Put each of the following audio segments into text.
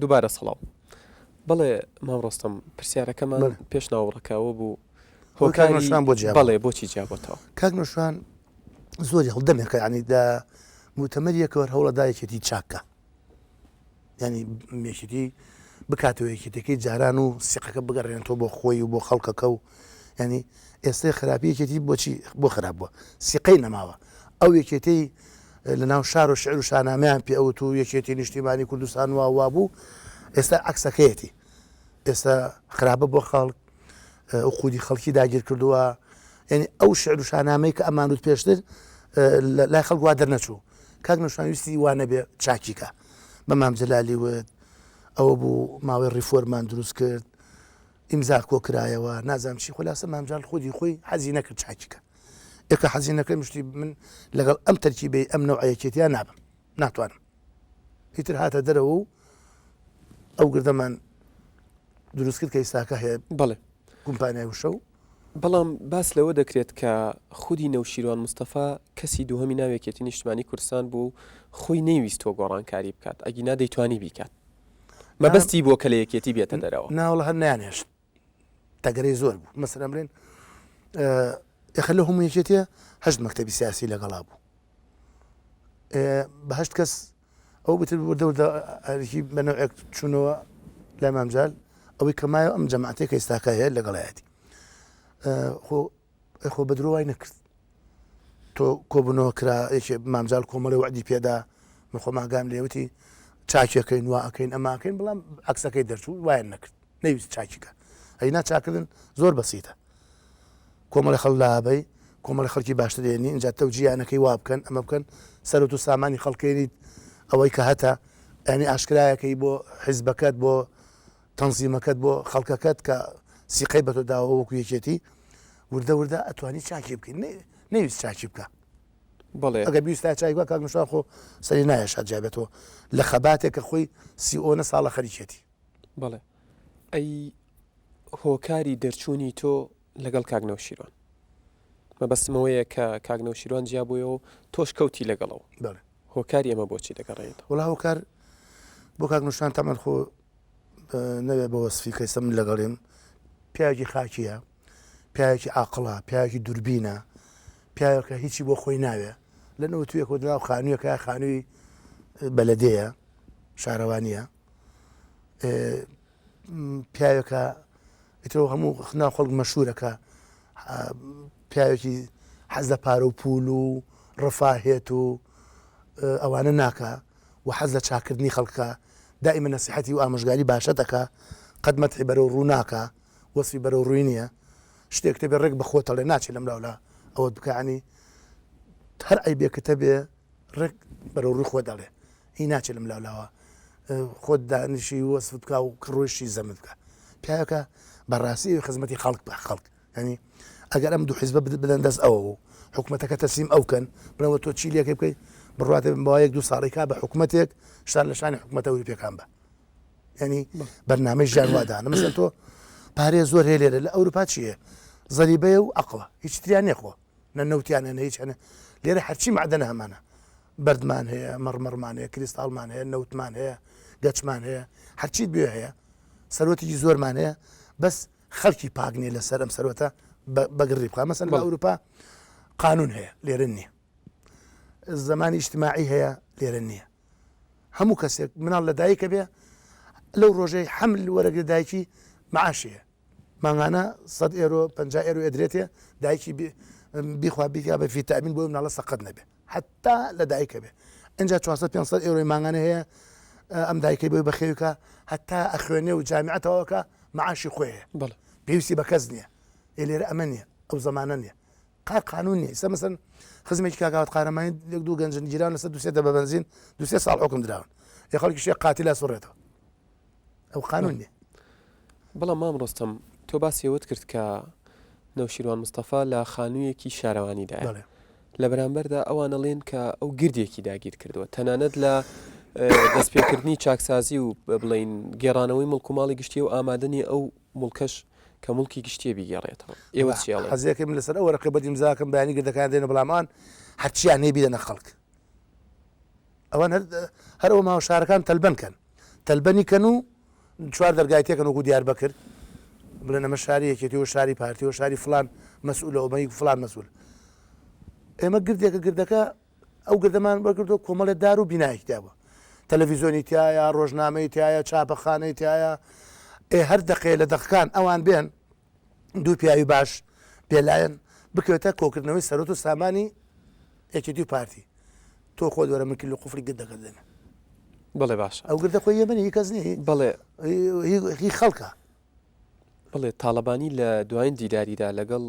دووبارە سەڵاو. بەڵێ مامڕۆستەم پرسیارەکەمان بەڵێ. پێش ناوەڕەکەەوە بوو کاک نەوشان بۆ جیاب بەڵێ بۆچی جیابەتەوە. کاک نەوشان زۆری هەڵدەمێکە ینی دا موتەمەریەکەوە هەوڵەدایەکێتی چاکە، ینی مێشتی بکاتەوە یەکێتەکەی جاران و سیقەکە بگەڕێنێتەوە بۆ خۆی و بۆ خەڵکەکە و ینی ئێستای خراپیەکێتی بۆچی بۆ خراپ بووە سیقەی نەماوە. ئەو یەکێتەی لە ناو شار و شعر و شانامەیان پێ ئەوت و یەکێتی نیشتیمانی کوردستان وا بوو، ئێستا عکسەکەیەتی ئێستا خراپە بۆ خەڵک و خودی خەڵکی داگیر کردووە. ینی ئەو شعر و شانامەی کە ئەمانوت پێشتر لای خەڵک وا دەرنەچوو. کاک نەوشان ویستی وانە بێ چاکیکە بە مام جەلالی وت ئەوە بوو ماوەی ڕیفۆرمان دروست کرد ئیمزا کۆ کرایەوە نازانم چی خولاسە مامجال خودی خۆی حەزی نەکرد چاکیکە. ئێکە حەزی نەکەی مشتی من لەگەڵ ئەم تەرکیبەی ئەم نەوعەیەکێتیان نابم ناتوانم هیتر هاتە دەرەوە و ئەو گردەمان دروست کرد کە ئێستاکە هەیە بەڵێ کۆمپانیای وشە و بەڵام باس لەوە دەکرێت کە خودی نەوشیروان مستەفا کەسی دووهەمی ناوێکێتی نیشتمانی کوردستان بوو خۆی نەیویستەوە گۆڕانکاری بکات ئەگینا دەیتوانی بیکات مەبەستی بۆ کە لە یەکێتی بێتە دەرەوە ناوڵە هەر نیانێشت تەگەرەی زۆر بوو مەسەلەن بڵێن ئێخە لە هەموو یەکێتە هەشت مەکتەبی سیاسی لەگەڵا بوو بە هەشت کەس ئەو بتر وردە هەرکی بەنەوەیەک چوونەوە لای مامجال ئەوەی کەمایە ئەم جەماعەتێک کە ئێستاکە هەیە لەگەڵایەتی خۆ بە درۆوای نەکرد تۆ کۆبوونەوە کرا مامجال کۆمەڵی وعدی پێدا من خۆ ماگام لێوتی چاکیەکەین وا ئەەکەین ئەماکەین بەڵام عکسەکەی دەرچوو وایە نەکرد نەویست چاکیکە ئەینا چاکردن زۆر بەسیتە کۆمەڵی خەڵ لابەی کۆمەڵی خەڵکی باشتر دێنی اینجا تەوجییانەکەی وا بکەن ئەمە بکەن سەرەوت و سامانی خەڵکێنیت ئەوەی کە هەتا ینی ئاشکرایەکەی بۆ حیزبەکەت بۆ تەنزیمەکەت بۆ خەڵکەکەت کە سیقەی بە تۆ داوە وەکو یەکێتی وردە وردە ئەتوانی چاکی بکەین نەویست چاکی بکە بەڵێ ئەگە بیستا چایگووە کاک نوشان خۆ سەری نایەشات جابێتەوە لە خەباتێک کە خۆی سیئۆنە ساڵە خەریکێتی بەڵێ ئەی هۆکاری دەرچوونی تۆ لەگەڵ کاک نەوشیروان مەبەستمەوەیە کە کاک نەوشیروان جیاببوویەوە تۆش کەوتی لەگەڵەوە بەڵێ هۆکاری ئەمە بۆچی دەگەڕێت وڵا هۆکار بۆ کاک نوشان تەمەەن خۆ نەوێت بە وەسفی کەیسە من لەگەڵێم پیاوێکی خاکیە پیاوێکی عاقڵە پیاوێکی دووربینە پیاوەکە هیچی بۆ خۆی ناوێ لە نەوە توێک ناو خانوویەکە خانووی بەلەدەیە شارەوانیە پیاوێکە ئیترەوە هەموو ناو خەڵک مەشهورەکە پیاوێکی حەز لە پارە و پول و ڕەفاهێت و ئەوانە ناکە و حەز لە چاکردنی خەڵکە دائیمە نەسیحەتی و ئامۆژگاری باشە دەکا قەت مەتحی بەرەو ڕوو ناکە وەسفی بەرەو ڕووی نییە شتێک تێ بێ ڕێک بەخۆتەڵێ ناچێت لەم لاولا ئەوە بکانی هەر ئەیبێکتە بێ ڕێک بەرەو ڕووی خۆ دەڵێ هی ناچێت لەم لاولاوە خۆت دانیشی وەسف بکە و ڕۆیشی زەمت بکە پیاوەکە بەڕاستی خزمەتی خەڵک بە خەڵک ینی ئەگەر ئەم دوو حیزبە بدەن دەست ئەوە و حکوومەتەکە تەسلیم ئەوکەن بڵەوە تۆ چی لێکە بکەیت بڕاتێ بەوە یەک دوو ساڵێکا بە حکوومەتێک شار لە شانی حکوومەتە ئەوروپیەکان بە ینی بەرنامەی ژیانوادانە مەسەن تۆ پارێ زۆر هەیە لێرە لە ئەوروپا چییە زەریبەیە و عەقڵە هیچ تریان نێخۆ نەوتیانە هیچ هەنە لێرە هەرچی معدەنە هەمانە بەردمان هەیە مەڕمەڕمان هەیە کریستاڵمان هەیە نەوتمان هەیە گەچمان هەیە هەرچیت بێ هەیە سەرۆتێکی زۆرمان هەیە بەس خەڵکی پاگنێ لەسەر ئەم سەرۆتە بەگڕی بخە مەسەن لە ئەوروپا قانون هەیە لێرە نییە زمانی ئیجتیماعی هەیە لێرە نییە هەموو کەسێک مناڵ لە دایکە بێ لەو ڕۆژەی حمل وەرەگرە دایکی معاشەیە ماگانە 100 ئێرۆ 50 ئێرۆ ئەدرێتێ دایکی بیخوا بیکا بە ڤیتامین بۆ مناڵە سەقەت نەبێ حتا لە دایکە بێ اینجا 400 ئێرۆی ماگانە هەیە ئەم دایکەی بۆی بەخێوکە هەتا ئەخوێنێ و جامیعەتەوەکە معاشی خۆیە پێویستی بە کەس نییە لێرە ئەمە نییە ئەو زمانە نییە قانون نییە ئێستا مەسەن خزمێکی کاگاوت قارەمانی یەک دوو گەنجن گیران لەسەر دووسێ بە بەنزین دووسێ ساڵ حکم دراون یە خەڵکیشی قاتی لە سوڕێتەوە ئەو قانون نییە بەڵام مامڕۆستەم تۆ باسیەوەت کرد کە نەوشیروان مستەفا لە خانوویەکی شارەوانیدایە لە بەرامبەردا ئەوانەڵێن کە ئەو گردێکی داگیر کردووە تەنانەت لە دەستپێکردنی چاکسازی و بڵین گێڕانەوەی مڵک و ماڵی گشتی و ئامادەنی ئەو مڵکەش کە مڵکی گشتیە بیگەڕێتەوە ئێوە چیاڵێ حەزیەکەم لەسەر ئەوە ڕقی بەدیم زاکەم بەیانی گردەکان دێنە بەڵامان هەرچیان نێبیدەنە خەڵک ئەوان هەرەوە ماوە شارەکان تەلبەنکەن تەلبەنی کەن و چوار دەرگای تێکەن وەکو دیار بەکرد بڵێن ئەمە شاریەکێتیەوە شاری پارتیەوە شاری فلان مەسئولە ئەومەی فلان مەسئول ئێمە گردێکە گردەکە ئەو گردەمان بەکردەوە کۆمەڵێت دار و بینایەکی تیاوە تەلەڤیزۆنی تایە ڕۆژنامەی تایە چاپەخانەی تایە هەر دقەیە لە دەقەکان ئەوان بێن دوو پیاوی باش پێلایەن بکەوێتە کۆکردنەوەی سەرۆت و سامانی یەکێتی و پارتی تۆ خۆ دۆرە من کیلو قوفری گردەکە دێنە بڵێ باشە ئەو گردە خۆی یەمەنی هی کەس نییە بڵێ هی خەڵکە بڵێ تاالبانی لە دوایین دیداریدا لەگەڵ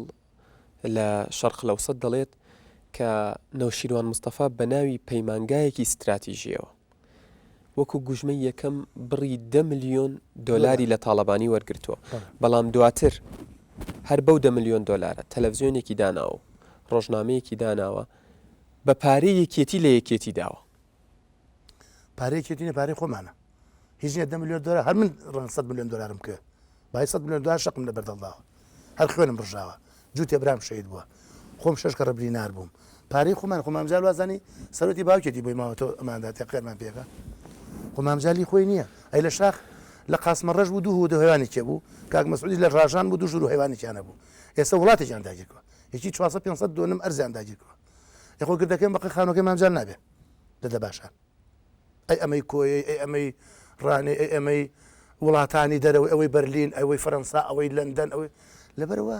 لە شەرق لەوسەد دەڵێت کە نەوشیروان مستەفا بە ناوی پەیمانگایەکی استراتیژیەوە وەکو گوژمەی یەکەم بڕی 10 ملیۆن دۆلاری لە تاالبانی وەرگرتووە بەڵام دواتر هەر بەو 10 ملیۆن دۆلارە تەلەڤزیۆنێکی داناوە ڕۆژنامەیەکی داناوە بە پارەی یەکێتی لە یەکێتی داوە پارەیەکێتینە پارەی خۆمانە هیچ نیە 10 ملیۆن دۆلار هەر من ڕەن 100 ملیۆن دۆلارم کرد با 100 ملیۆن دۆلار شەقم لە بەردەڵداوە هەر خوێنم بڕژاوە جوو تێبرام شەید بووە خۆم 6 کە ڕەبری نار بووم پارەی خۆمان خۆمامجار وازانی سەرۆتی باوکێتی بۆی ماوەتەوە ئەماندا تێقێرمان پێەکە خۆمامجاری خۆی نییە ئەی لە شاخ لە قاسمە ڕەش بوو دوو هودە هەیوانی کێ بوو کاک مەسعودی لە ڕاژان بوو دوو ژوور و هەیوانێکیانە بوو ئێستا وڵاتێکیان داگیرکەوە یەکی 400-500 دۆنم ئەرزیان داگیرکەوە یەخۆ گردەکەم بەقی خانۆکەی مامجار نابێ لەدە باشان ئەی ئەمەی کۆیە ئەی ئەمەی ڕانێ ئەی ئەمەی وڵاتانی دەرەوەی ئەوەی بەرلین ئەوەی فەرەنسا ئەوەی لەندەن ئەوەی لەبەرەوە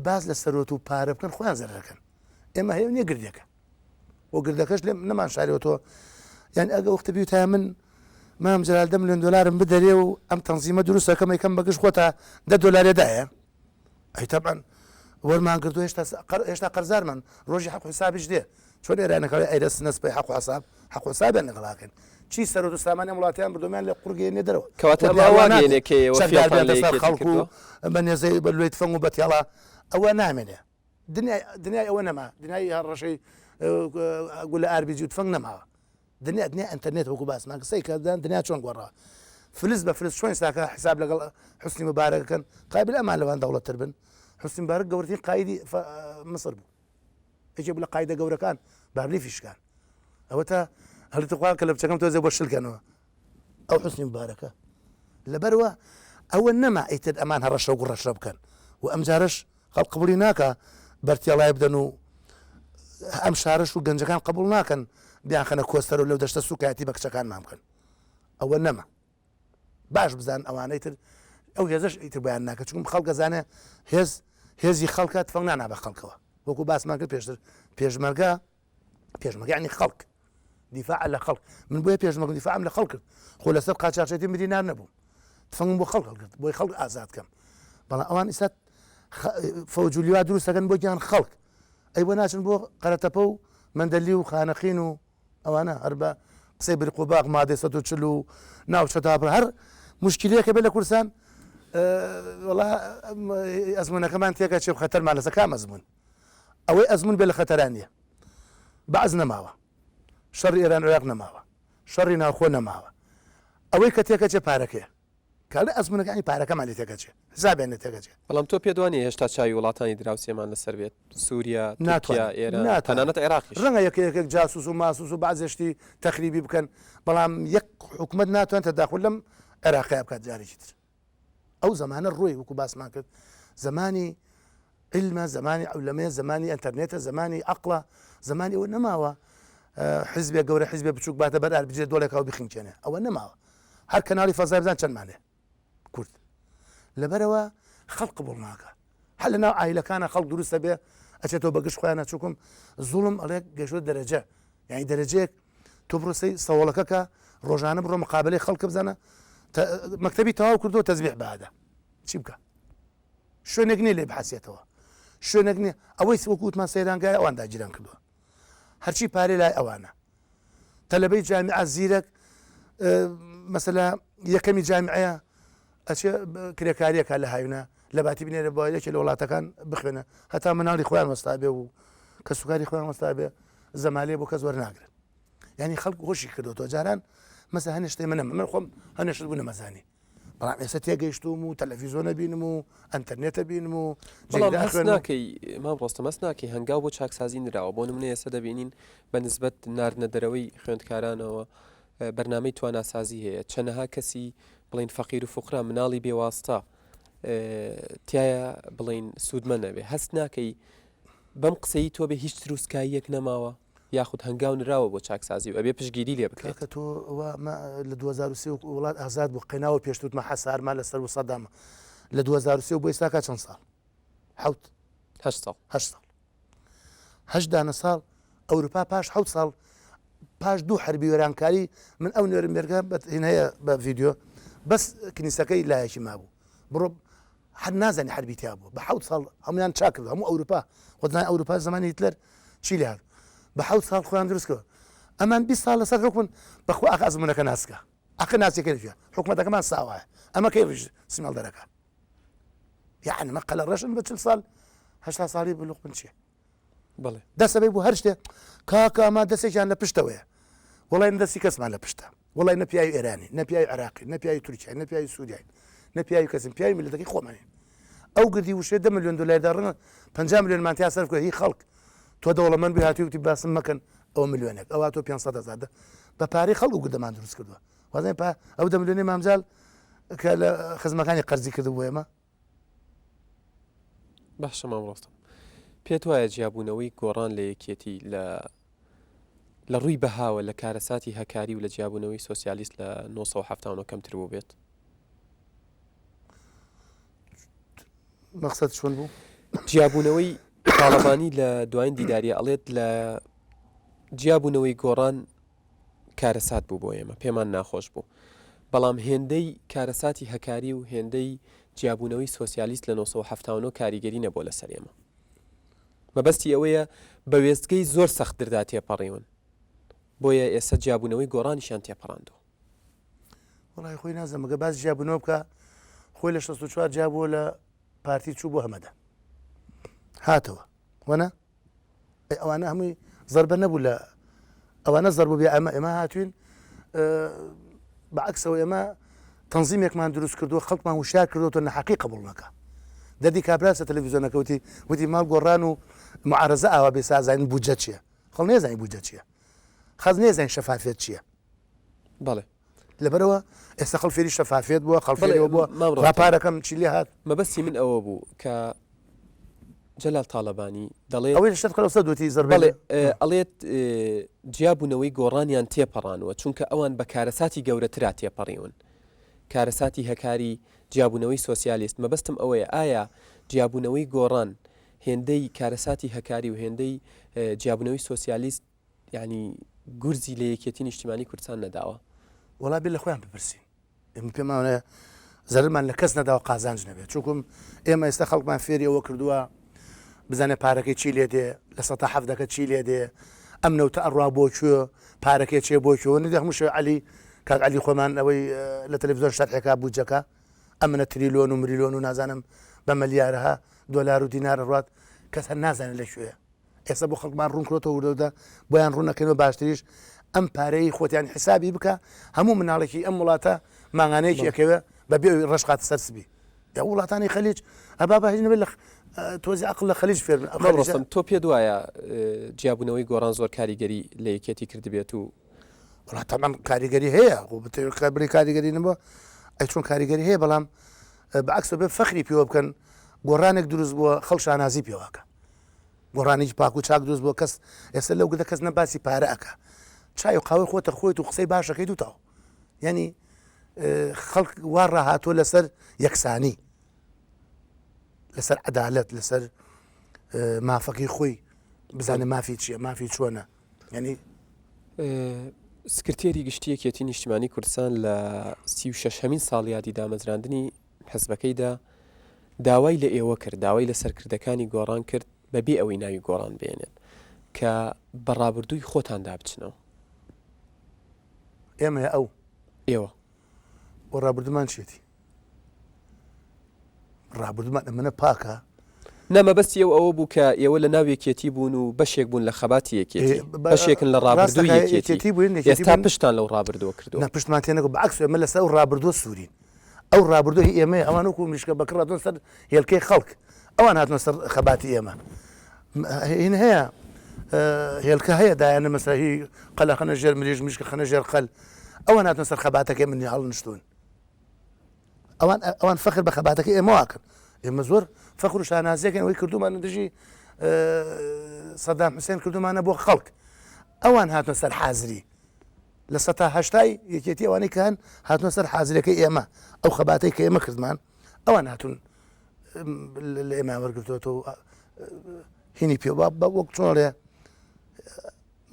باز لە سەرۆت و پارە بکەن خۆیان زەرەکەن ئێمە هەیە نیە گردێکە بۆ گردەکەش لێ نەمان شاریەوەتەوە یعنی ئەگە وەختە بیوت تا من مام جلال 10 ملیۆن دۆلارم بدەرێ و ئەم تەنزیمە دروستەکەم یکەم بەگشت خۆتە 10 دۆلارێدایە ئەی تەبعەن وەرمان کردو هێشتا قەرزارمان ڕۆژی حەق حسابیش دێ چۆن ئێرانەکەی ئەیرەس نەسپەی حەق حساب حەق حسابیان لەگەڵاکەن چی سەرۆت و سامانی وڵاتیان بردومیان لە قورگێنێ دەرەوە کەواتە خەڵکو بە نێزەی بە لێت فەنگ و بەتیاڵا ئەوە نامێنێ دنیای ئەوە نەما دنیای هەر ڕەشەی گولە ئاربیجی و فەنگ نەماوە دنیا ئینتەرنێت وەکو باسمان قسەی کردن دنیا چۆن گۆڕاوە فلس بە فلس چۆن ساکە حساب لەگەڵ حوسنی مبارەکەکەن قایبل ئەمان لەوان دەوڵەتتر بن حوسنی مبارەک گەورەترین قایدی مەسر بوو یەکێ بوو لە قایدە گەورەکان بارلی فیشکان ئەوە تا هەڵتەخوا کە لە بچەکەم تۆزێ بۆ شلکەنەوە ئەو حوسنی مبارەکە لەبەرەوە ئەوە نەما ئیتر ئەمان هەڕەشە و گوڕەشە بکەن و ئەم جارش خەڵق قبولی ناکە بەرتیاڵای بدەن و ئەم شارش و گەنجەکان قبول ناکەن بیان خەنە کۆستەر و لەو دەشتە سوکایەتی بە کچەکانمان بکەن ئەوە نەما باش بزان ئەوانەی تر ئەو هێزش ئیتر بەیان ناکە چونکە خەڵک دەزانێ هێزی خەڵکە تفەنگ نانا بە خەڵکەوە وەکو باسمان کرد پێشتر پێشمەرگە یعنی خەڵک دیفاع لە خەڵک من بۆیە پێشمەرگ دیفاعم لە خەڵک کرد خۆ لەسەر قاچاقچێتی مدینار نەبووم تفەنگم بۆ خەڵک کرد بۆی خەڵک ئازاد کەم بەڵام ئەوان ئیستا فەوجولیوا دروستەکەن بۆ گیان خەڵک ئەی بۆ ناچن بۆ قەرەتەپە و مەندەلی و خانەخین و ئەوانە هەر بە قسەی بری قوباق مادەی 140 و ناوچە تاپڕ هەر مشکلەیەکە بێ لە کورسان وڵا ئەزمونەکەمان تێکە چێ خەتەرمان لەسەر کام ئەزمون ئەوەی ئەزمون بێ لە خەتەرانیە بەعز نەماوە شەڕی ئێران عێراق نەماوە شەڕی ناوخۆ نەماوە ئەوەی کە تێکە چێ پارەکەیە کاڵە ئەزمونەکانی پارەکەمان لێ تێکە چێ حسابیان لێ تێکە چێ بەڵام تۆ پێدوانی هێشتا چاوی وڵاتانی دراوسێمان لەسەر بێت سووریا تورکیا ئێران تەنانەت عێراقیش ڕەنگە یەکێک جاسوس و ماسوس و بەعزێشتی تەخریبی بکەن بەڵام یەک حکومەت ناتوانێت تەداخل لەم عێراقیا بکات جارێکی تر ئەو زمانە ڕۆی وەکو باسمان کرد زمانی علمە زمانی عولەمەیە زمانی ئینتەرنێتە زمانی عەقڵە زمانی ئەوە نەماوە حیزبێک گەورە حیزبێک بچووک باتە بەرار بجێت دۆڵێکەوە بخینچێنێ ئەوە نەماوە هەر کەناڵی فەزای بزان چەندمانێ کورد لەبەرەوە خەڵق قبوڵ ناکە هەر لە ناو عایلەکانە خەڵک دروستە بێ ئەچێتەوە بەگشت خۆیانە چووکم زوڵم ئەڵێ گەشتە دەرەجە یعنی دەرەجەیەک تۆ بڕۆسەی سەوڵەکەکە ڕۆژانە بڕۆ مقابلەی خەڵکە بزانە مەکتەبی تەواو کردو تەزبیح بەعادە چی بکە شوێنێک نیە لێ بحەسێتەوە شوێنێک نییە ئەوەی وەکووتمان سەیرانگای ئەوان داگیران کردووە هەرچی پارێ لای ئەوانە تەلەبەی جامیعە زیرەک مەسەلا یەکەمی جامیعەیە ئەچێ کرێکاریەکە لە هاوینە لە باتی بنێرە بۆ یەکێ لە وڵاتەکان بخوێنە هەتا مناڵی خۆیان وەستا بێ و کە سوکاری خۆیان وەستا بێ زەمالێ بۆ کەس وەرناگرن یعنی خەڵک خۆشی کردوەوە جاران مەسە هەنیشتەی منە من خۆم هەنێشت بوو نەمەزانی بەڵام ئێستا تێگەیشتوم و تەلەڤیزۆنە بینم و ئەنتەرنێتە بینم و ناکەی مام ڕۆستە مەس ناکەی هەنگاو بۆ چاکسازی نراوە بۆ نمونە ئێستا دەبینین بە نسبەت ناردنە دەرەوەی خوێندکارانەوە بەرنامەی تواناسازی هەیە چەندەها کەسی بڵین فەقیر و فوقرا مناڵی بێواستا تایە بڵین سوودمە نەبێ هەست ناکەی بەم قسەی تۆ بێ هیچ تروسکاییەک نەماوە یاخود هەنگاو نراوە بۆ چاکسازی و ئەبێ پشگیری لێ بکرێت کە تۆ لە 2023 وڵات ئازاد بوو قەناوە پێشتوتمە حەسارما لەسەر و سەدامە لە 2023 بۆ ئێستاکە چەند ساڵ هەشت دانە ساڵ ئەوروپا پاش حوت ساڵ پاش دوو حربی وێرانکاری من ئەو نوێرنبێرگە هەیە بە ڤیددیۆ بەس کنیسەکەی لایەکی مابوو بڕۆ هەر نازانی حربی تیا بوو بە حوت ساڵ هەمویان چاکرد هەموو ئەوروپا خۆدنای ئەوروپا زمانی هیتلەر چی لێ بە حوت ساڵ خۆیان دروستکەوە ئەمان 20 ساڵ لەسەر حکومن بەخوا ئاخ ئەزمونەکە ناسکە ئاخ ناسیەکەی حکومەتەکەمان ساوایە ئەمە کەی سیمەڵ دەرەکە یعنی مە قەلە ڕەشن بە 40 ساڵ هەشتا ساڵی بلوقن چیە بڵێ دەسەبەی بوو هەر شتێ کاکە ئەما دەستێکیان لە پشتەوەیە وڵای دەستی کەسمان لە پشتە وڵای نەپیاوی ئێرانی نەپیاوی عراقی نەپیاوی تورکیای نەپیاوی سووریای نەپیاوی کەسم پیاوی میلەتەکەی خۆمانین ئەو گردی وشێ 10 ملیۆن دلار دەڕنە 50 ملیۆن مانتیا سەرف کرد هی خەڵک تۆ دەوڵەمەند بووی هاتووتی باسم مەکەن ئەو ملیۆنێک ئەوە تۆ 500,000 بە پارەی خەڵک و گردەمان دروست کردووە وازای ئەو 10 ملیۆنی مامزال کە لە خزمەکانی قەرزی کردبوو ئێمە باشە مامۆستا پێت وایە جیابوونەوەی گۆڕان لە یەکێتی لە ڕووی بەهاوە لە کارەساتی هەکاری و لە جیابوونەوەی سۆسیالیست لە 1970 کەمتر بوو بێت مەقسەد چۆن بوو جیابوونەوەی تاڵەبانی لە دوایین دیداریە ئەڵێت لە جیابوونەوەی گۆڕان کارەسات بوو بۆ ئێمە پێمان ناخۆش بوو بەڵام هێندەی کارەساتی هەکاری و هێندەی جیابوونەوەی سۆسیالیست لە 1970 کاریگەری نەبوو لەسەر ئێمە مەبەستی ئەوەیە بە وێستگەی زۆر سەختتردا تێپەڕیون بۆیە ئێستا جیابوونەوەی گۆڕانیشان تێپەڕاندەوە وڵای خۆی نازەمەگە باز جیابوونەوە بکە خۆی لە 64 جیابووە لە پارتی چوو بۆ هەمەدا هاتەوە وەنا ئەوانە هەمووی زەربە نەبوو لە ئەوانە زەربوو بێ ئەمە هاتوین بەعکسەوە ئێمە تەنزیمێکمان دروست کردووە خەڵکمان وشار کردوەوە نەحەقی قبوڵ نەکە دەردی کابراسە تەلەڤیزیۆنەکەوتی وتی ماڵ گۆڕان و معارەزە ئاوا بێ سازانین بودجە چییە خەڵ نێزانی بودجە چییە خەز نێزانین شەفافێت چییە بەڵێ لەبەرەوە ئێستا خەڵ فێری شەفافێت بووە خەڵفێرەوە بووە ڕاپارەکەم چی لێ هات مەبەستی من ئەوە بوو کە جەلال تاڵەبانی دەڵێ ئەوەی شت قەڵەسە دوتی زەربەڵێ ئەڵێت جیابوونەوەی گۆڕانیان تێپەڕانەوە چونکە ئەوان بە کارەساتی گەورەترا تێپەڕیون کارەساتی هەکاری جیابوونەوەی سۆسیالیست مەبەستم ئەوەیە ئایا جیابوونەوەی گۆڕان هێندەی کارەساتی هەکاری و هێندەی جیابوونەوەی سۆسیالیست یعنی گورزی لە یەکێتی نیشتیمانی کوردستان نەداوە وڵا بێ لە خۆیان بپرسین ئێمە پێماوەیە زەرمان لە کەس نەداوە قازانج نەبێت چونکم ئێمە ئێستا خەڵکمان فێری ئەوە کردووە بزانێت پارەکەی چی لێ دێ لە 1970 چی لێ دێ ئەم نەوتە ئەڕوا بۆ کوێ پارەکەی چێ بۆ کوێ نەدە هەمووشە علی کاک علی خۆمان ئەوەی لە تەلەڤیزۆن شەرحێکا بودجەکە ئەمنە تریلیۆن و مریلیۆن و نازانم بە مەلیارەها دۆلار و دینار ڕات کەس هەر نازانێت لەکوێیە ئێستا بۆ خەڵکمان ڕوون کردەوە وردەدا بۆیان ڕوونەکەنەوە باشتریش ئەم پارەی خۆتیان حسابی بکە هەموو مناڵێکی ئەم وڵاتە ماغانەیەکی ئەکەوێ بەبێ ڕەشقات سەرسبی یا وڵاتانی خەلیج ئەبا بە هیچ نەبێت لە تۆزی عقل لە خەلیج فێر تۆ پێ دوایە جیابوونەوەی گۆڕان زۆر کاریگەری لە یەکێتی کردبێت و وڵاتەمان کاریگەری هەیە بری کاریگەری نەبووە ئەی چۆن کاریگەری هەیە بەڵام بەعکسەوە بێ فەخری پێوە بکەن گۆڕانێک دروست بووە خەڵک شانازی پێوەکە گۆڕانێکی پاک و چاک دروست بووە کەس ئێستا لەو گردە کەس نەباسی پارە ئەکە چای و قاوەی خۆتە خۆیت و قسەی باشەکەی دوتاوە یعنی خەڵک وا ڕاهاتووە لەسەر یەکسانی لەسەر عەدالەت لەسەر مافەکەی خۆی بزانێ مافی چییە مافی چۆنە یعنی سکرتێری گشتی یەکێتی نیشتیمانی کوردستان لە 36 ساڵیادی دامەزراندنی حزبەکەیدا داوای لە ئێوە کرد داوای لە سەرکردەکانی گۆڕان کرد بەبێ ئەوەی ناوی گۆڕان بێنێن کە بەڕابردووی خۆتاندا بچنەوە ئێمە ئەو ئێوە بۆ ڕابردومان چێتی ڕابردومان ئەمەە پاکە نەمەبەستی ئەوە بوو کە ئێوە لە ناو یەکێتی بوون و بەشێک بوون لە خەباتی یەکێتی بەشێکن لە ڕابردووی یەکێتی بوون ئێستا پشتان لەو ڕابردووە کردو نە پشتمان تێنەگە بەعکس ئێمە لەسەر ئەو ڕابردووە سوورین ئەو ڕابردووی ئێمە ئەوان وەکو میشکە بەکڕاتۆن سەر هێلکەی خەڵک ئەوان هاتنە سەر خەباتی ئێمە هین هەیە هێلکە هەیە دایانە مەسەهی قەلە خەنە ژێر مریژ میشکە خەنە ژێر قەل ئەوان هاتنە سەر خەباتەکەی منی هەڵ نشتون ئەوان فەخر بە خەباتەکەی ئێمەواکەن ئێمە زۆر فەخر و شانازیەکەن ئەوەی کردومان دژی سەدام حوسێن کردومانە بۆ خەڵک ئەوان هاتنە سەر حازری لە 1970 یەکێتی ئەوانەی کەن هاتنە سەر حازرەکەی ئێمە ئەو خەباتەی کە ئێمە کردمان ئەوان هاتون لە ئێمە وەرگرتوەوە هینی پێ وەک چۆنڵێ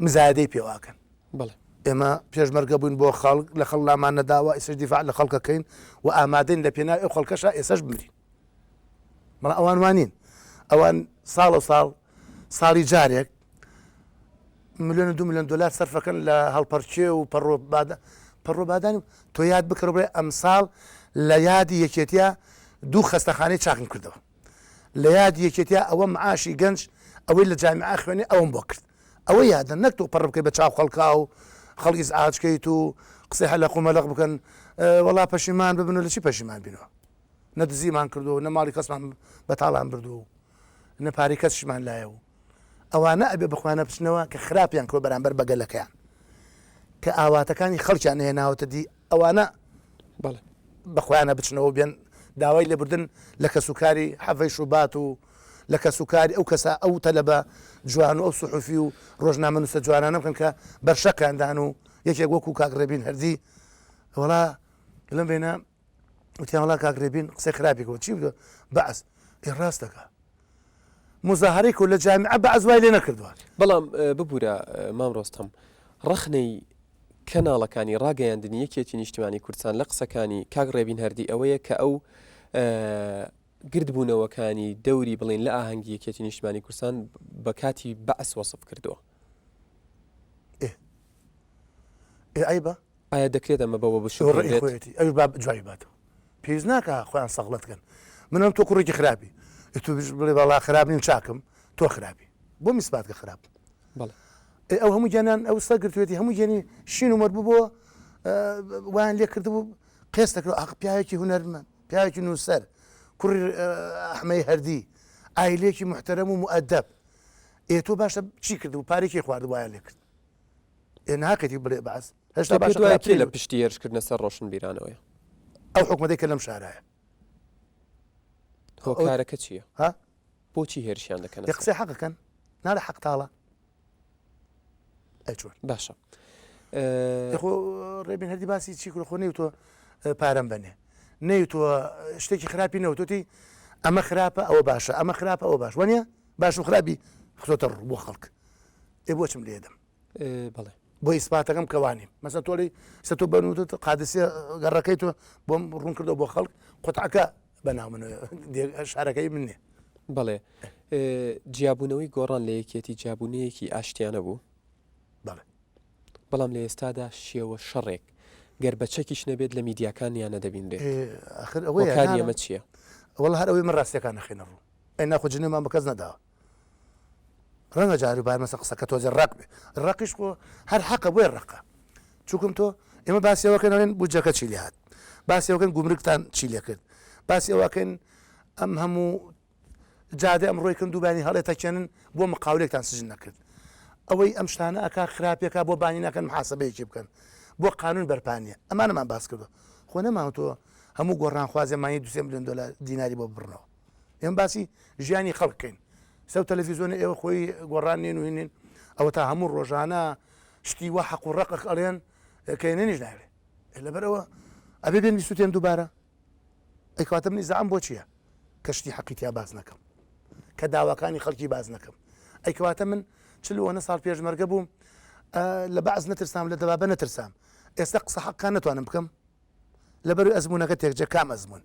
مزایدەی پێواکەن ئێمە پێشمەرگە بووین بۆ خەڵک لە خەڵامان نەداوە ئێسش دیفاع لە خەڵکەکەین و ئامادەین لە پێناوی ئەو خەڵکەشە ئێسش بمرین بەڵام ئەوان وانین ئەوان ساڵ و ساڵی جارێک ملیۆن 2 میلیۆن دلار سەرفەکەن لە هەڵپەرچێ و پەڕۆبادانی تۆ یاد بکڕ بڵێ ئەمساڵ لە یادی یەکێتیە 2 خەستەخانەی چاکن کردەوە لە یادی یەکێتیە ئەوە معاشی گەنج ئەوەی لە جامیعە خوێنی ئەوم بۆ کرد ئەوە یادە نەک تۆ پەڕ بکەی بە چاو خەڵکا و خەڵکی ئاچکەیت و قسەی هەل لە قومەلق بکەن وەڵا پەشیمان ببن و لە چی پەشیمان بینەوە نەدزیمان کردو نە ماڵی کەسمان بەتاڵان بردو نە پارەی کەسشمان لایەوە ئەوانە ئەبێ بخوانە بچنەوە کە خراپیان کۆ بەرامبەر بەگەلەکەیان کە ئاواتەکانی خەڵکیان هێناوەتە دی ئەوانە بەخۆیانە بچنەوە بێن داوای لێبوردن لە کەسوکاری حەڤەی شوبات و لە کەسوکاری ئەو کەسا ئەو تەلەبە جوان و ئەو سوحوفی و ڕۆژنامە نووسە جوانانە بکەن کە بەرشەکاندان و یەکێک وەکو کاگڕێبین هەردی وڵا لەم بینە وتیان وڵا کاگڕێبین قسەی خراپێکەوە چی بدە بەعس ڕاستەکە مزاهرەی کە لە جامیعە بەعز وای لێ نەکردووە بەڵام ببوورە مام ڕۆستەم ڕخنەی کەناڵەکانی ڕاگەیاندنی یەکێتی نیشتیمانی کوردستان لە قسەکانی کاگڕێبین هەردی ئەوەیە کە ئەو گردبوونەوەکانی دەوری بڵین لە ئاهەنگی یەکێتی نیشتیمانی کوردستان بە کاتی بەعس وەسف کردووە ئایبە ئایا دەکرێت ئەمە بەوە بشڕێتی ئەو جوای باتەوە پێویست ناکە خۆیان سەغڵەتکەن منم تۆ کوڕێکی خراپی تو بڵێ بەڵا خراپ نیم چاکم تۆ خراپی بۆ میسباتکە خراپ ئەو هەموو گیانان ئەو سەرگرتوێتی هەموو گێنی شین ومەر بوو بۆ وایان لێ کردبوو قێست دەکرێت پیاوێکی هونەرمەند پیاوێکی نووسەر کوڕی ئەحمەی هەردی ئایلێکی محتەرەم و مؤدەب تۆ باشە چی کرد و پارێکی خوارد وایان لێ کرد ناکەتی بڵێ باس هێشتا باشە لە پشتی هێرشکردنە سەر ڕۆشن بیرانەوەیە ئەو حکومەتەی کە لەم شارایە هۆکارەکە چییە؟ ها بۆچی هێرشیان دەکەن؟ قسەی حەقەکەن نالە حەقتاڵە ئەچۆن باشە ڕێبین هەردی باسی چی کوڕ خۆ نەیوتۆ پارەم بەنێ نەیوتووە شتێکی خراپی نەوتۆتی ئەمە خراپە ئەوە باشە ئەمە خراپە ئەوە باش وانە باش و خراپی خۆتە بۆ خەڵک بۆچم لێدەم بڵێ بۆ ئیسپاتەکەم کەوانیم مەسە تۆڵی سە تۆ بەنووتت قادسیە گەڕەکەی تۆ بۆم ڕوون کردەوە بۆ خەڵک قوتعەکە بەناو من شارەکەی منێ بەڵێ جیابوونەوەی گۆڕان لە یەکێتی جیابوونەیەکی ئاشتیانە بوو بەڵام لە ئێستادا شێوە شەڕێک گەر بەچەکیش نەبێت لە میدیاکانیان نەدەبین ئەوەی ئەمە چییە؟ وەڵ هەر ئەوەی من ڕاستیەکان نەخێنە ڕوو ئەی ناخۆجنێمان بە کەس نەداوە ڕەنگە جاری بار مەسە قسەکە تۆزێ ڕق بێ ڕقیش خۆ هەر حەقە بۆی ڕقە چووکم تۆ ئێمە باسیەوەکەنەوێن بودجەکە چی لێ هات باسیەوەکەن گومرگتان چی لێ کرد باسی ئەوەکەن ئەم هەموو جادە ئەم ڕۆی کردن دووبانی هەڵێتەکێنن بۆ مقاولێکتان سژن نەکرد ئەوەی ئەم شتانە ئەکا خراپێکە بۆ بانی ناکەن محاسبەیەکی بکەن بۆ قانون بەرپانیە ئەمانەمان باس کردو خۆ نەماوە تۆ هەموو گۆڕان خوازێمانی 200 میلیۆن دلار دیناری بۆ بڕنەوە ئێمە باسی ژیانی خەڵکەین سەو تەلەڤیزیۆنە ئێوە خۆی گۆڕان نێن و هێنین ئەوە تا هەموو ڕۆژانە شتی وە حەق و ڕقق ئەڵێن کەێنێنیش ناوێ لەبەرەوە ئەبێ بێن بیستوتێن دووبارە ئەیکاتە منی زعام بۆ چییە کە شتی حەقیتیا باز نەکەم کە داواکانی خەڵکی باز نەکەم ئەیکەواتە من 40 ساڵ پێشمەرگە بووم لە بەعز نەترسام لە دەبابە نەترسام ئێستا قسە حەقان ناتوانم بکەم لەبەر ئەزمونونەکە تێکجە کام ئەزمون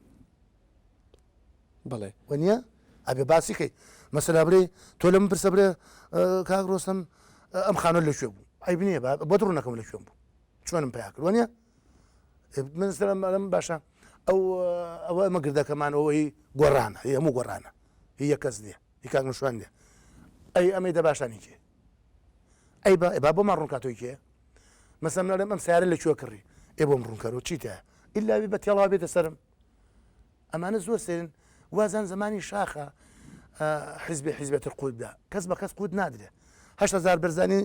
بڵێ وەنیە ئەبێ باسیکەی مەسەلا برێ تۆ لە من پرسە برێ کاک ڕۆستەم ئەم خانۆ لەکوێ بوو ئەی بنیە بۆ ڕوو نەکەم لەکوێم بوو چۆنم پیا کرد وەنیە من لەم باشە ئەوە ئەمە گردەکەمانەوە هی گۆڕانە هی هەموو گۆڕانە هی یە کەس نیە هی کاک نشوان نیە ئەی ئەمەی دەباشانی کێ ئەی با بۆمان ڕوونکاتۆی کێ مەسەم لەم ئەم سیارە لەکوێ کڕی ئێ بۆم ڕوونکەرەوە چیتە ئیلاوی بە تێڵاو بێتە سەرم ئەمانە زۆر سێن وازان زمانی شاخە حیزبێتر قوتدا کەس بە کەس قوت نادرێ 8,000 بەرزانی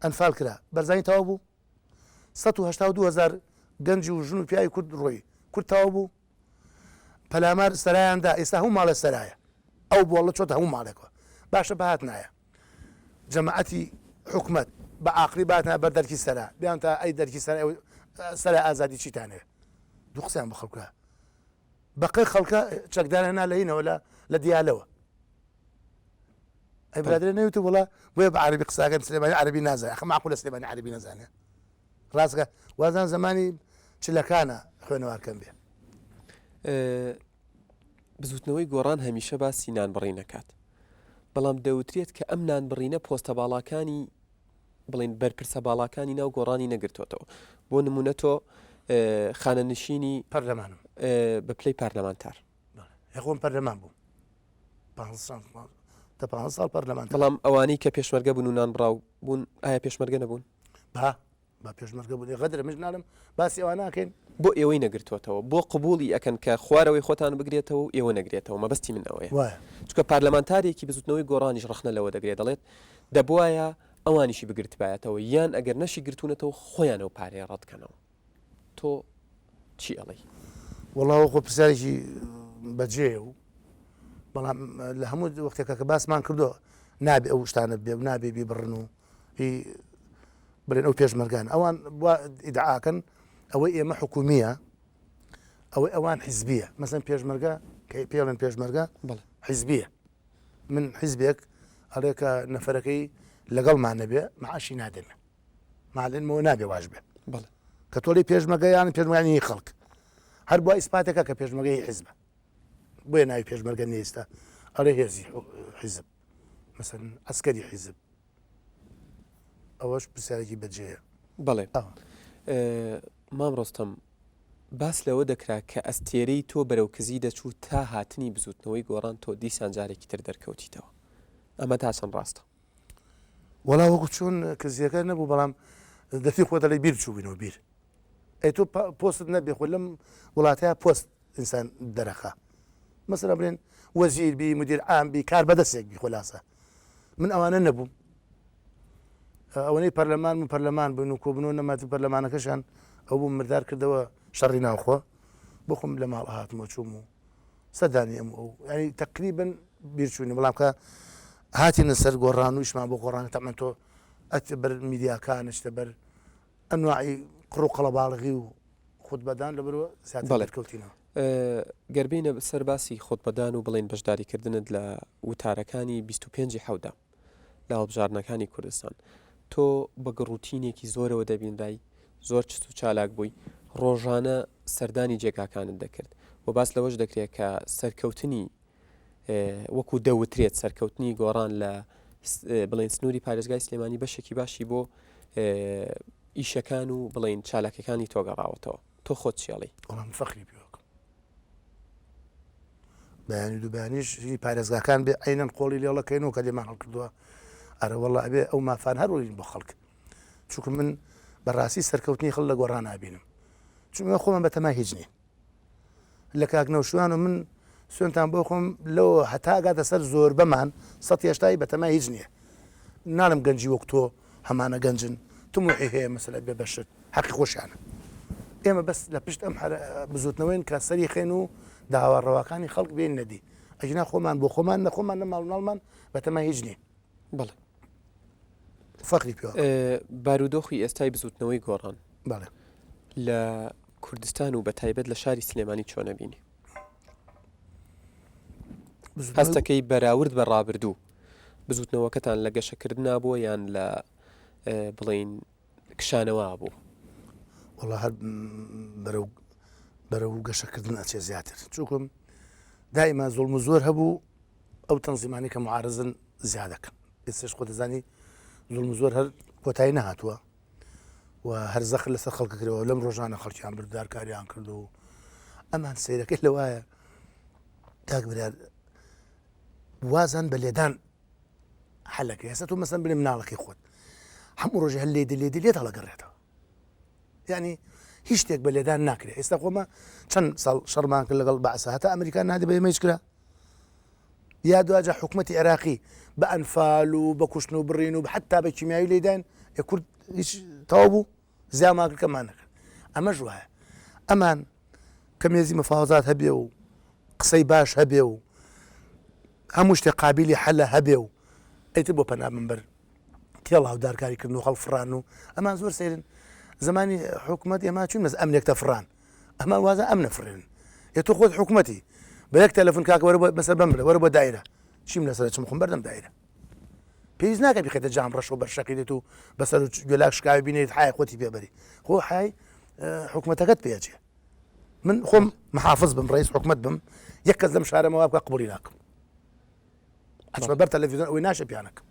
ئەنفال کرا بەرزانی تەواو بوو 182,000 گەنج و ژن و پیاوی کورد ڕۆی کورد تەواو بوو پەلامار سەرایاندا ئێستا هەموو ماڵە سەرایە ئەو بۆڵە چۆتە هەموو ماڵێکەوە باشە بەهات نایە جەماعەتی حکومەت بە عاقلی باتە بەر دەرکی سەرا بیان تا ئەی دەرکی سەرا ئازادی چیتانێ دوو قسەیان بە خەڵکە بەقەی خەڵکە چەکدار هێنا لە هینەوە لە دیالەوە ئەی برادرێ نەوتە وڵا بۆیە بە عەربی قساکەن سلێمانی عەربی نازانێ ئەخ معقولە سلێمانی عەربی نەزانێ ڕاستکە وازان زمانی چلەکانە خوێنەوارکەم بێ بزوتنەوەی گۆڕان هەمیشە باسی نانبڕی نەکات بەڵام دەوترێت کە ئەم نانبڕینە پۆستە باڵاکانی بڵین بەرپرسە باڵاکانی ناو گۆڕانی نەگرتوێتەوە بۆ نمونە تۆ خانەنشینی پەرلەمانم بە پلەی پارلەمانتار یخۆم پەرلەمان بوو 5 ساڵ پەرلەمان بەڵام ئەوانەی کە پێشمەرگە بوون و نانبڕاو بوون ئایا پێشمەرگە نەبوون با پێشمەرگە بوون غەدرە مش ناڵم باسی ئەوە ناکەین بۆ ئێوەی نەگرتوێتەوە بۆ قبولی ئەکەن کە خوارەوەی خۆتان بگرێتەوە ئێوە نەگرێتەوە مەبەستی من ئەوەیە چکە پارلەمانتارێکی بزوتنەوەی گۆڕانیش ڕخنە لەوە دەگرێت دەڵێت دەبواە ئەوانیشی بگرت بایەتەوە یان ئەگەر نەشی گرتوونەتەوە خۆیانەوە پارێ ڕەتکەنەوە تۆ چی ئەڵێ وەڵاوە خۆ پرسیارێکی بەجێ و بەڵام لە هەموو وەختێکە کە باسمان کردو نابێ ئەو شتانە بێ و نابێ بیبڕن و بڵێن ئەو پێشمەرگان ئەوان ئیدعاکەن ئەوەی ئێمە حکومیە ئەوەی ئەوان حیزبیە مەسەن پێشمەرگە کە پێڵێن پێشمەرگە حیزبیە من حیزبێک هەڵێکە نەفەرەکەی لەگەڵمان نەبێ معاشی نادەمێ ماڵێنمەوە نابێ واش بێ کە تۆڵی پێشمەرگەیان پێشمەرگانی خەڵک هەر بۆ ئیسپاتێکە کە پێشمەرگەی حیزبە بۆیە ناوی پێشمەرگە نێستا ئەڵێ هێزی حیزب مەسەن عەسکەری حیزب ئەوەش پرسیارێکی بەجێیە بەڵێ مام ڕۆستەم باس لەوە دەکرا کە ئەستێرەی تۆ بەرەو کزی دەچوو تا هاتنی بزوتنەوەی گۆڕان تۆ دیسان جارێکی تر دەرکەوتیتەوە ئەمە تا چەند ڕاستە وەڵا وەکو چۆن کزیەکە نەبوو بەڵام دەفی خۆ دەڵێ بیر چوبینەوە بیر ئەی تۆ پۆستت نەبێ خۆ لەم وڵاتەیە پۆست ئینسان دەرەخە مەسەلا بڵێن وەزیر بی مدیر عام بی کار بەدەستێک بی خۆلاسە من ئەوانە نەبووم ئەوەی پەرلەمان و پەرلەمان بوون و کۆبنەوە نەماتی پەرلەمانەکەشان ئەو بووم مردار کردەوە شەڕی ناوخۆ بخۆم لە ماڵ هاتمەوە چووم و سەدانی ئەم ئەو ینی تەقریبن بیرچوونی بەڵام کە هاتینە سەر گۆڕان و ئیشمان بۆ گۆڕان تەمەن تۆ ئەتە بەر میدیاکانشتە بەر ئەنواعی قڕ و قەڵەباڵغی و خودبەدان لەبەرەوە زیاتر کەوتینەوە گەربینە سەرباسی خۆتبەدان و بڵێن بەشداریکردنت لە وتارەکانی 25 حەودا لە هەڵبژارنەکانی کوردستان تۆ بە گڕوتینێکی زۆرەوە دەبینرای زۆر چست و چالاک بووی ڕۆژانە سەردانی جێگاکانت دەکرد و باس لەوەش دەکرێت کە سەرکەوتنی وەکو دەوترێت سەرکەوتنی گۆڕان لە بڵێن سنووری پارێزگای سلێمانی بەشێکی باشی بۆ ئیشەکان و بڵێن چالاکەکانی تۆگەڕاوەتەوە تۆ خۆت چیاڵی فەخری پێوەکەم بەیانی دووبیانیش پارێزگاکان بێ عینەن قۆڵی لێڵەکەین و کە لێمان هەڵکردووە ئەرە وەڵا ئەبێ ئەو مافان هەروەین بۆ خەڵک چونکە من بەڕاستی سەرکەوتنی خەڵ لە گۆڕان نابینم چونکە خۆمان بەتەمای هیچ نییە لە کاکنەوشوان و من سوێنتان بۆ خۆم لەوە هەتا گاتە سەر زۆر بەمان ١٠٨ بەتەمای هیچ نییە ناڵم گەنجی وەک تۆ هەمانە گەنجن تموحی هەیە مەسەلە بێ بەشت حەقی خۆشیانە ئێمە بەس لە پشت ئەم بزوتنەوەین کە سەری خێن و داواڕەوەکانی خەڵک بێن نەدی ئەجنا خۆمان بۆ خۆمان نەخۆمان نەماڵ ناڵمان بەتەمای هیچ نییە بەڵێ فەخری پێوە بارودۆخی ئێستای بزوتنەوەی گۆڕان بەڵێ لە کوردستان و بە تایبەت لە شاری سلێمانی چۆنە بینی هەستەکەی بەراورد بە ڕابردوو بزوتنەوەکەتان لە گەشەکردنا بووە یان لە بڵین کشانەوە بوو وڵا هەر بەرەو گەشەکردن ئەچێ زیاتر چووکم دائما زوڵم و زۆر هەبوو ئەو تەنزیمانی کە معارزن زیادەکەن ئێستش خۆ دەزانی زوڵم و زۆر هەر کۆتایی نەهاتووە و هەر زەخر لەسەر خەڵکە کردەوە لەم ڕۆژانە خەڵکیان بردار کاریان کرد و ئەمان سیرەکەی لەوایە کاک برار وازان بە لێدان حەلەکە هێستا تۆ مەسەن بنێ مناڵەکەی خۆت هەموو ڕۆژێ هەر لێت هەڵەگەڕێتەوە یعنی هیچ شتێک بە لێدان ناکرێت ئێستا خۆمە چەند ساڵ شەڕمان کرد لەگەڵ بەعسا هەتا ئەمریکا نادە بە ئێمە هیچ کرا یا دوجا حکوومەتی عێراقی بە ئەنفال و بە کوشتن و بڕین و حتا بە کیمیایی لێدان کورد هیچ تەواو بوو زیاماگرکەمان نەکرد ئەمەش وایە ئەمان کە مێزی مەفاوزات هەبێ و قسەی باش هەبێ و هەموو شتێک قابلی حەلە هەبێ و ئەیتر بۆ پەنا منبەر تێڵ هاودارکاریکردن و هەڵفڕان و ئەمان زۆر سێرن زمانی حکوومەت ئێمە چون مەز ئەمنێکتە فڕان ئەمان وازە ئەم نەفرێن یە تۆ خۆت حکوومەتی بە یەک تەلەفۆن کاکە وەرە بەسەر بەم برە وەرە بۆ دایرە چیم لەسەر چم خۆم بەردەم دایرە پێویست ناکە بخێتە جام ڕەشەوە بەرشەقی دێت و بەسەر گوێلاک شکاوی بینێت حای خۆتی پێبەری خۆ حای حکوومەتەکەت پێچێ من خۆم محافظ بم ڕئیس حکوومەت بم یەک کەس لەم شارەمەوە بکە قبولی ناکەم ئەچمە بەر تەلەڤیزیۆن ئەوەی ناشە پیانەکەم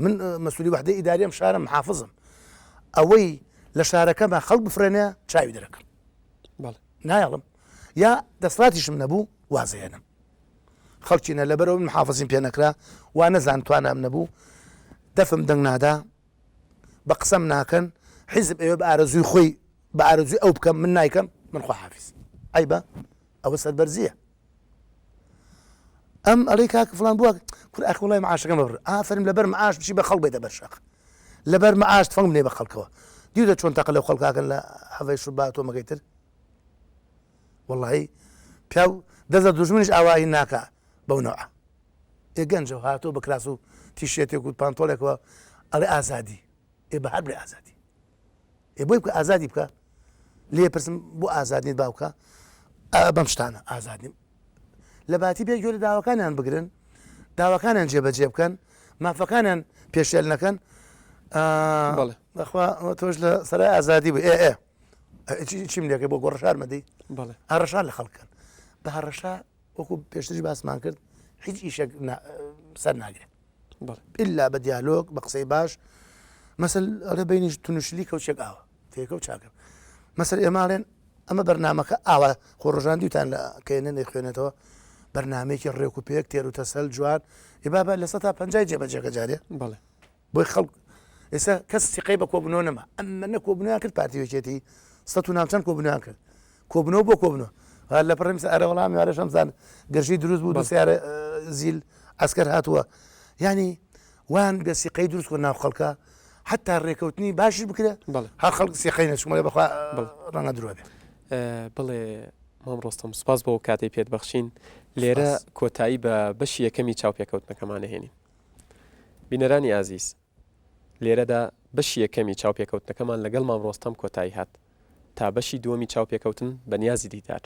من مەسئولی وحدەی ئیداریەم شارم محافظم ئەوەی لە شارەکەمە خەڵک بفرێنێ چاوی دەرەکەم نایڵم یا دەسڵاتیشم نەبوو وازەیەنم خەڵکینە لەبەرەوە من محافظیم پێ نەکرا وا نەزان توانام نەبوو دەفم دەنگ نادا بە قسەم ناکەن حیزب ئێوە بە ئارەزووی خۆی بە ئارەزووی ئەو بکەم من نایکەم من خواحافیز ئەیبە ئەوە سەربەرزیە ئەم ئەڵێ کاکە فڵان بووە کور ئەخ وڵای معاشەکەم ببڕ ئافرین لەبەر معاش بچی بە خەڵک بێتە بەرشەق لەبەر معاش تفەنگ بنێ بە خەڵکەوە دیودە چۆن تەقە لەو خەڵکاکەن لە هەڤەی شوبات و مەگەیتر وەڵڵاهی پیاو دەزە دوژمنیش ئاوایی ناکە بەو نەوە گەنجە هاتۆ بە کراس و تیشێتێک و پانتۆلێکەوە ئەڵێ ئازادی ئێ بە هەر بێ ئازادی ئێ بۆی بکە ئازادی بکە لێ پرسم بۆ ئازادیت باوکە بەم شتانە ئازادیم لە باتی بێ گوێ لە داواکانیان بگرن داواکانیان جێبەجێ بکەن مافەکانیان پێشێل نەکەن بەخوا تۆش لە سەرای ئازادی بوو چیم لێکە بۆ گۆڕەشار مەدەی هەڕەشار لە خەڵکن بە هەڕەشا وەکو پێشتری باسمان کرد هیچ ئیشێک سەر ناگرێت ئللا بە دیالۆگ بە قسەی باش مەسەل ئەڵێ بینیش تونوشلی کەوچێک ئاوە تێکە و چاکە مەسەر ئێماڵێن ئەمە بەرنامەکە ئاوا خۆڕۆژان دیوتان لە کێنە نەیخوێنێتەوە بەرنمەیەکی ڕێک و پێک تێر و تەسەل جوان ئێبابە لە 150 جێبەجێکە جارێ بۆی خەڵک ئێستا کەس سیقەی بە کۆبنەوە نەما ئەمە نە کۆبنیان کرد پارتیوەکێتی 190 کۆبنیان کرد کۆبنەوە بۆ کۆبنەوە لە پڕمس ئەرە وەڵامی وارە شەمزان گەرژی دروست بوو دەسیارە زیل ئەسکەر هاتووە ینی وان بە سیقەی دروست کۆ ناو خەڵکە حتا ڕێکەوتنی باشی بکرێ هەر خەڵک سیقەی نەچمەڵێ بەخوا ڕەنگە درۆ بێ بڵێ مام ڕۆستەم سوپاس بۆ کاتی پێت بەخشین لێرە کۆتایی بە بەشی یەکەمی چاوپێکەوتنەکەمانە هێنین بینەرانی ئازیز لێرەدا بەشی یەکەمی چاوپێکەوتنەکەمان لەگەڵ مام ڕۆستەم کۆتایی هات تا بەشی دووەمی چاوپێکەوتن بە نیازی دیدار